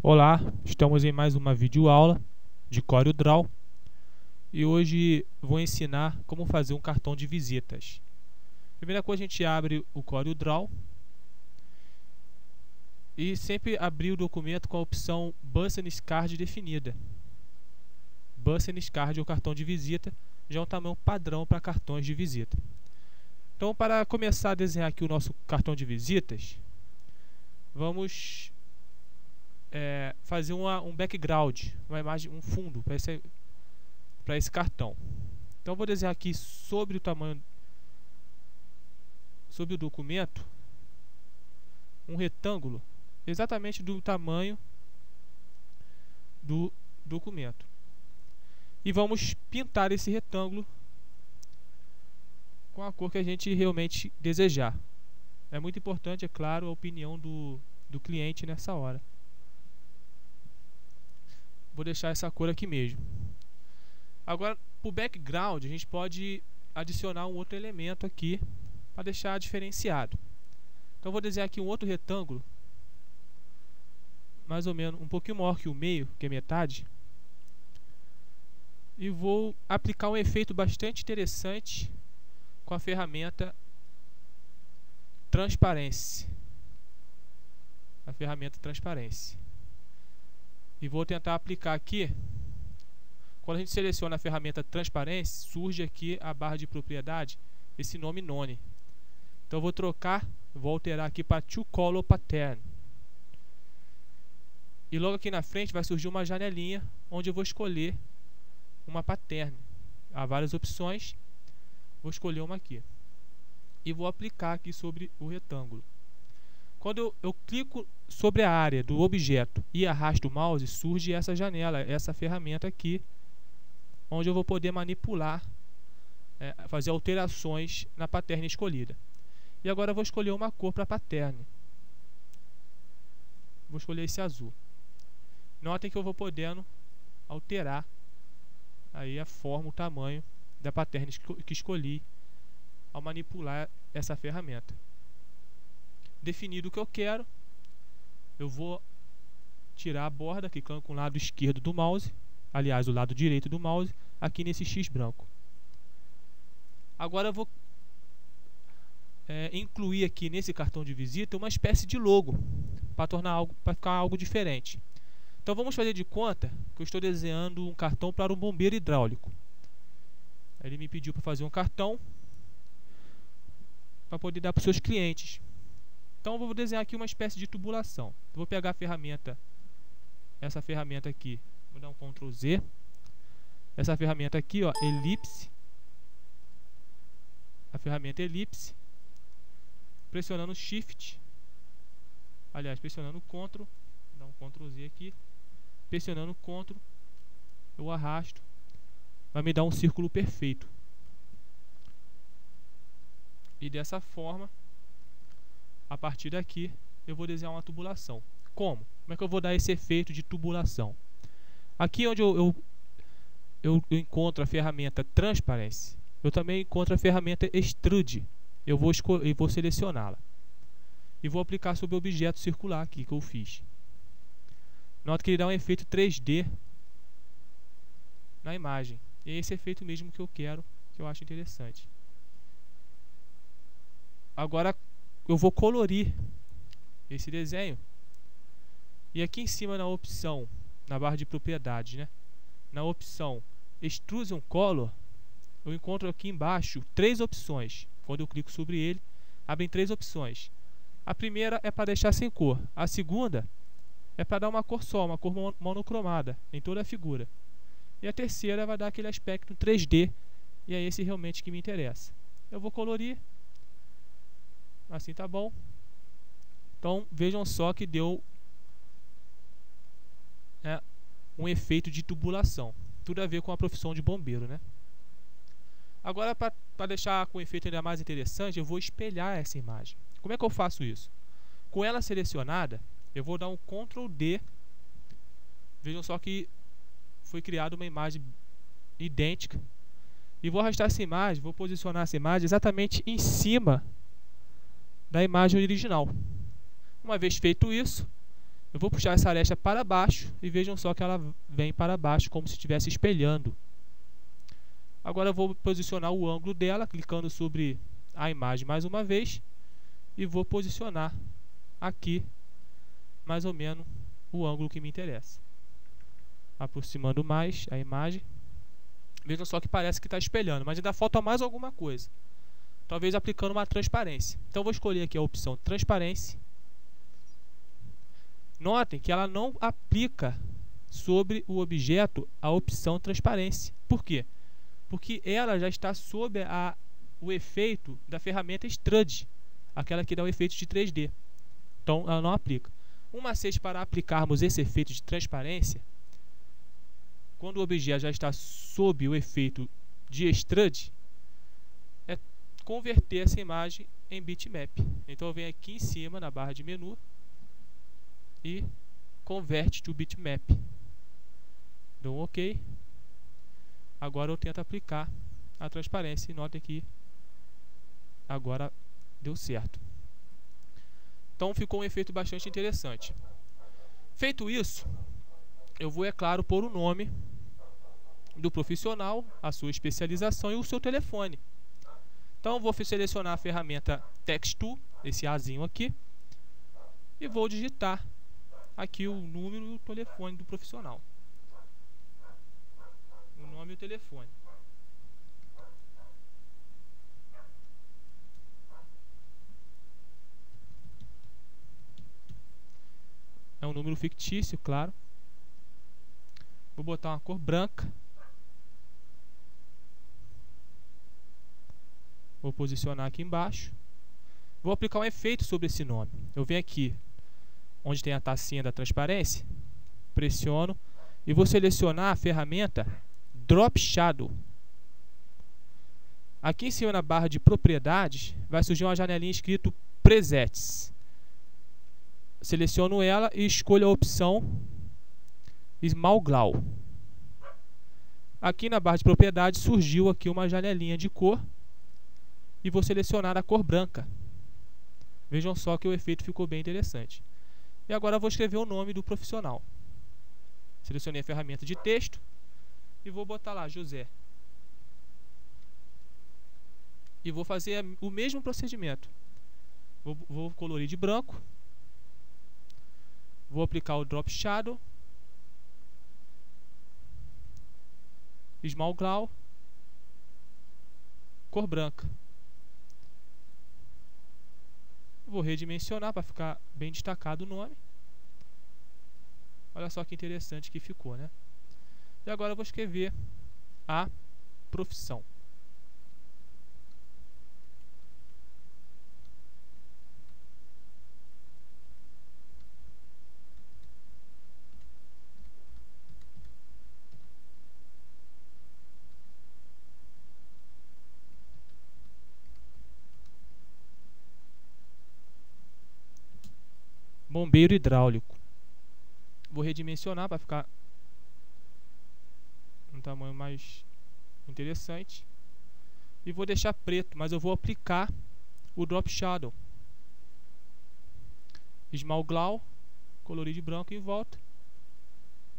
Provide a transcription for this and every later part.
Olá, estamos em mais uma videoaula de CorelDRAW e hoje vou ensinar como fazer um cartão de visitas. Primeira coisa, a gente abre o CorelDRAW e sempre abrir o documento com a opção Business Card definida. Business Card é o cartão de visita, já é um tamanho padrão para cartões de visita. Então, para começar a desenhar aqui o nosso cartão de visitas, vamos fazer um background, uma imagem, um fundo para esse cartão. Então vou desenhar aqui sobre o tamanho, sobre o documento, um retângulo exatamente do tamanho do documento. E vamos pintar esse retângulo com a cor que a gente realmente desejar. É muito importante, é claro, a opinião do cliente nessa hora. Vou deixar essa cor aqui mesmo. Agora, para o background, a gente pode adicionar um outro elemento aqui para deixar diferenciado. Então, vou desenhar aqui um outro retângulo, mais ou menos um pouquinho maior que o meio, que é metade. E vou aplicar um efeito bastante interessante com a ferramenta Transparency. A ferramenta Transparency. E vou tentar aplicar aqui. Quando a gente seleciona a ferramenta Transparency, surge aqui a barra de propriedade, esse nome None. Então eu vou trocar, vou alterar aqui para To Color Pattern. E logo aqui na frente vai surgir uma janelinha onde eu vou escolher uma pattern. Há várias opções, vou escolher uma aqui. E vou aplicar aqui sobre o retângulo. Quando eu clico sobre a área do objeto e arrasto o mouse, surge essa janela, essa ferramenta aqui, onde eu vou poder manipular, fazer alterações na pattern escolhida. E agora eu vou escolher uma cor para a pattern. Vou escolher esse azul. Notem que eu vou podendo alterar aí a forma, o tamanho da pattern que escolhi ao manipular essa ferramenta. Definido o que eu quero, eu vou tirar a borda, clicando com o lado esquerdo do mouse, aliás, o lado direito do mouse, aqui nesse X branco. Agora eu vou incluir aqui nesse cartão de visita uma espécie de logo, para ficar algo diferente. Então vamos fazer de conta que eu estou desenhando um cartão para um bombeiro hidráulico. Ele me pediu para fazer um cartão para poder dar para os seus clientes. Então eu vou desenhar aqui uma espécie de tubulação. Eu vou pegar a ferramenta, essa ferramenta aqui, vou dar um Ctrl Z. Essa ferramenta aqui, ó, elipse. A ferramenta elipse. Pressionando Shift. Aliás, pressionando Ctrl. Vou dar um Ctrl Z aqui. Pressionando Ctrl, eu arrasto. Vai me dar um círculo perfeito. E dessa forma, a partir daqui, eu vou desenhar uma tubulação. Como? Como é que eu vou dar esse efeito de tubulação? Aqui onde eu encontro a ferramenta Transparency, eu também encontro a ferramenta Extrude. Eu vou selecioná-la. E vou aplicar sobre o objeto circular aqui que eu fiz. Nota que ele dá um efeito 3D na imagem. E é esse efeito mesmo que eu quero, que eu acho interessante. Agora eu vou colorir esse desenho. E aqui em cima na opção, na barra de propriedades, né? Na opção Extrusion Color, eu encontro aqui embaixo 3 opções. Quando eu clico sobre ele, abrem 3 opções. A primeira é para deixar sem cor. A segunda é para dar uma cor só, uma cor monocromada em toda a figura. E a terceira vai dar aquele aspecto 3D, e é esse realmente que me interessa. Eu vou colorir. Assim tá bom. Então vejam só que deu um efeito de tubulação. Tudo a ver com a profissão de bombeiro, né? Agora, para deixar com o efeito ainda mais interessante, eu vou espelhar essa imagem. Como é que eu faço isso? Com ela selecionada, eu vou dar um Ctrl D. Vejam só que foi criada uma imagem idêntica. E vou arrastar essa imagem, vou posicionar essa imagem exatamente em cima da imagem original. Uma vez feito isso, Eu vou puxar essa aresta para baixo e vejam só que ela vem para baixo como se estivesse espelhando. Agora eu vou posicionar o ângulo dela, clicando sobre a imagem mais uma vez, e vou posicionar aqui mais ou menos o ângulo que me interessa. Aproximando mais a imagem. Vejam só que parece que está espelhando, mas ainda falta mais alguma coisa. Talvez aplicando uma transparência. Então vou escolher aqui a opção transparência. Notem que ela não aplica sobre o objeto a opção transparência. Por quê? Porque ela já está sob o efeito da ferramenta Extrude, aquela que dá o efeito de 3D. Então ela não aplica. Um macete para aplicarmos esse efeito de transparência, quando o objeto já está sob o efeito de Extrude, é converter essa imagem em bitmap. Então eu venho aqui em cima na barra de menu e converte to bitmap. Dou um OK. Agora eu tento aplicar a transparência e notem que agora deu certo. Então ficou um efeito bastante interessante. Feito isso, eu vou, é claro, pôr o nome do profissional, a sua especialização e o seu telefone. Então eu vou selecionar a ferramenta Text Tool, esse Azinho aqui, e vou digitar aqui o número e o telefone do profissional. O nome e o telefone. É um número fictício, claro. Vou botar uma cor branca. Vou posicionar aqui embaixo. Vou aplicar um efeito sobre esse nome. Eu venho aqui onde tem a tacinha da transparência, pressiono e vou selecionar a ferramenta Drop Shadow. Aqui em cima na barra de propriedades vai surgir uma janelinha escrito Presets. Seleciono ela e escolho a opção Small Glow. Aqui na barra de propriedades surgiu aqui uma janelinha de cor e vou selecionar a cor branca. Vejam só que o efeito ficou bem interessante. E agora eu vou escrever o nome do profissional. Selecionei a ferramenta de texto e vou botar lá José. E vou fazer o mesmo procedimento. Vou colorir de branco. Vou aplicar o Drop Shadow, Small Glow, cor branca. Vou redimensionar para ficar bem destacado o nome. Olha só que interessante que ficou, né? E agora eu vou escrever a profissão. Bombeiro hidráulico. Vou redimensionar para ficar um tamanho mais interessante. E vou deixar preto, mas eu vou aplicar o Drop Shadow. Small Glow, colorir de branco em volta.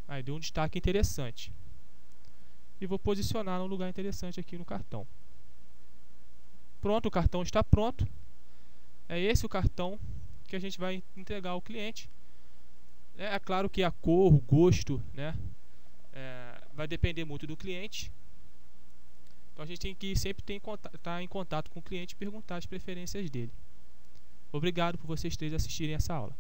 Aí deu um destaque interessante. E vou posicionar num lugar interessante aqui no cartão. Pronto, o cartão está pronto. É esse o cartão que a gente vai entregar ao cliente. É claro que a cor, o gosto, né, vai depender muito do cliente. Então a gente tem que sempre estar em contato com o cliente e perguntar as preferências dele. Obrigado por vocês três assistirem essa aula.